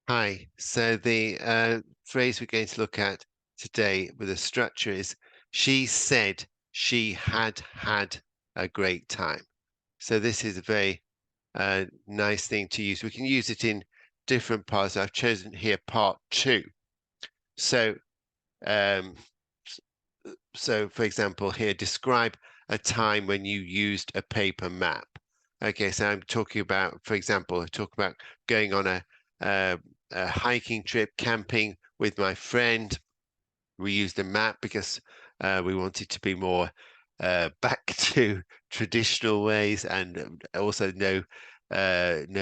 Hi. So the phrase we're going to look at today with a structure is, she said she had had a great time. So this is a very nice thing to use. We can use it in different parts. I've chosen here part 2. So, um, so for example, here, describe a time when you used a paper map. Okay, so I'm talking about, for example, I talk about going on a hiking trip, camping with my friend. We used a map because we wanted to be more back to traditional ways, and also no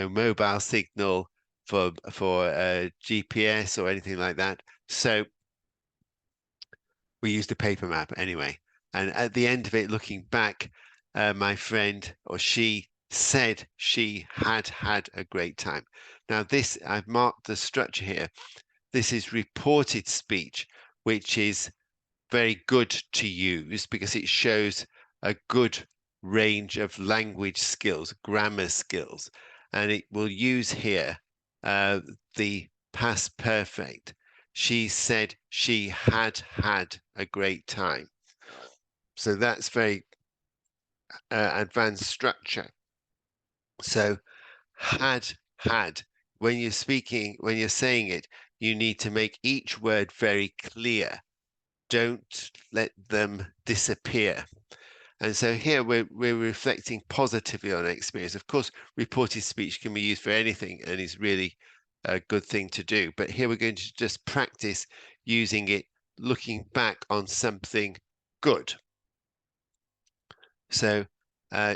mobile signal for GPS or anything like that. So we used a paper map anyway. And at the end of it, looking back, my friend, or she, said she had had a great time. Now, this, I've marked the structure here. This is reported speech, which is very good to use because it shows a good range of language skills, grammar skills. And it will use here the past perfect. She said she had had a great time. So that's very advanced structure. So had, when you're speaking, when you're saying it, you need to make each word very clear. Don't let them disappear. And so here we're reflecting positively on experience. Of course, reported speech can be used for anything and is really a good thing to do. But here we're going to just practice using it, looking back on something good. So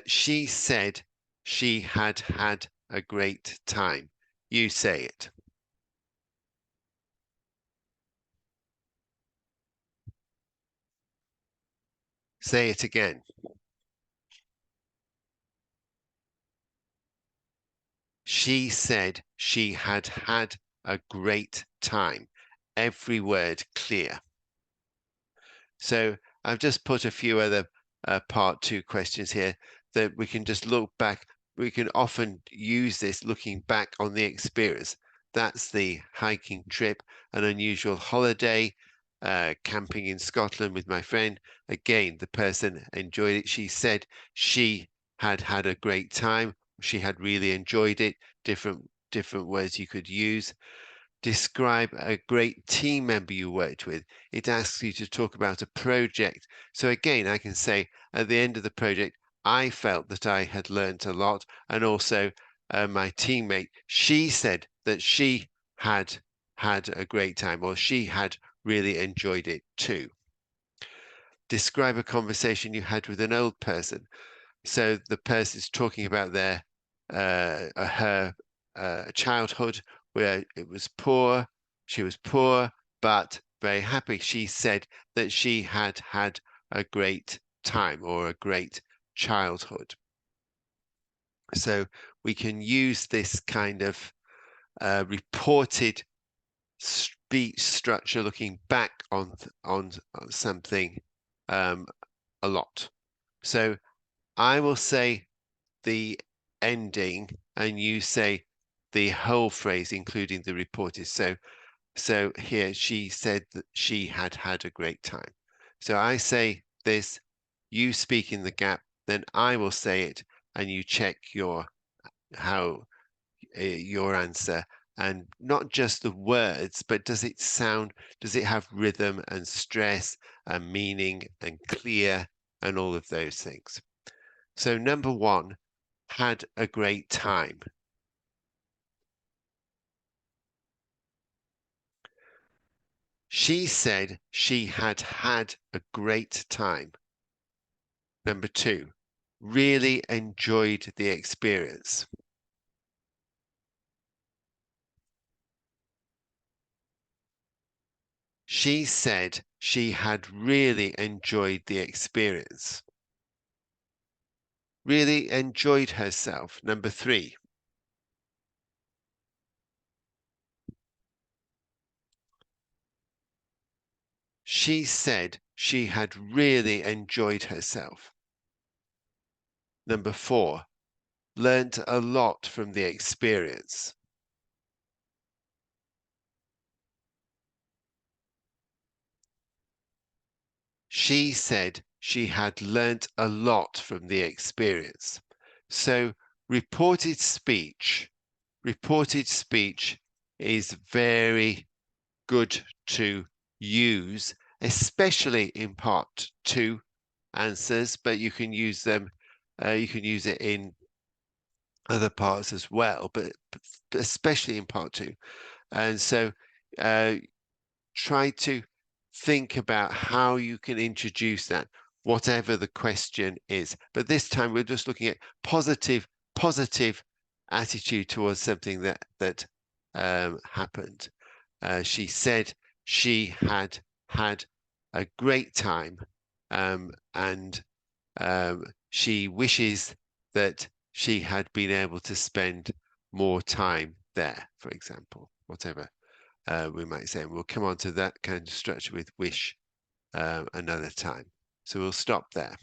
she said she had had a great time. You say it. Say it again. She said she had had a great time. Every word clear. So I've just put a few other part 2 questions here that we can just look back. We can often use this looking back on the experience. That's the hiking trip, an unusual holiday, camping in Scotland with my friend. Again, the person enjoyed it. She said she had had a great time. She had really enjoyed it. Different words you could use. Describe a great team member you worked with. It asks you to talk about a project. So again, I can say at the end of the project, I felt that I had learned a lot, and also my teammate, she said that she had had a great time, or she had really enjoyed it too. Describe a conversation you had with an old person. So the person's talking about their her childhood where it was poor. She was poor, but very happy. She said that she had had a great time or a great childhood. So we can use this kind of reported speech structure looking back on something a lot. So I will say the ending and you say the whole phrase, including the reported. So here she said that she had had a great time. So I say this, you speak in the gap, then I will say it, and you check your your answer, and not just the words, but does it have rhythm and stress and meaning and clear and all of those things. So number 1, had a great time. She said she had had a great time. Number 2, really enjoyed the experience. She said she had really enjoyed the experience. Really enjoyed herself. Number 3. She said she had really enjoyed herself. Number 4. Learned a lot from the experience. She said she had learnt a lot from the experience. So reported speech is very good to use, especially in part two answers, but you can use them, you can use it in other parts as well, but especially in part two. And so try to think about how you can introduce that, whatever the question is. But this time we're just looking at positive attitude towards something that happened. She said she had had a great time, and she wishes that she had been able to spend more time there, for example, whatever we might say. And we'll come on to that kind of structure with wish another time. So we'll stop there.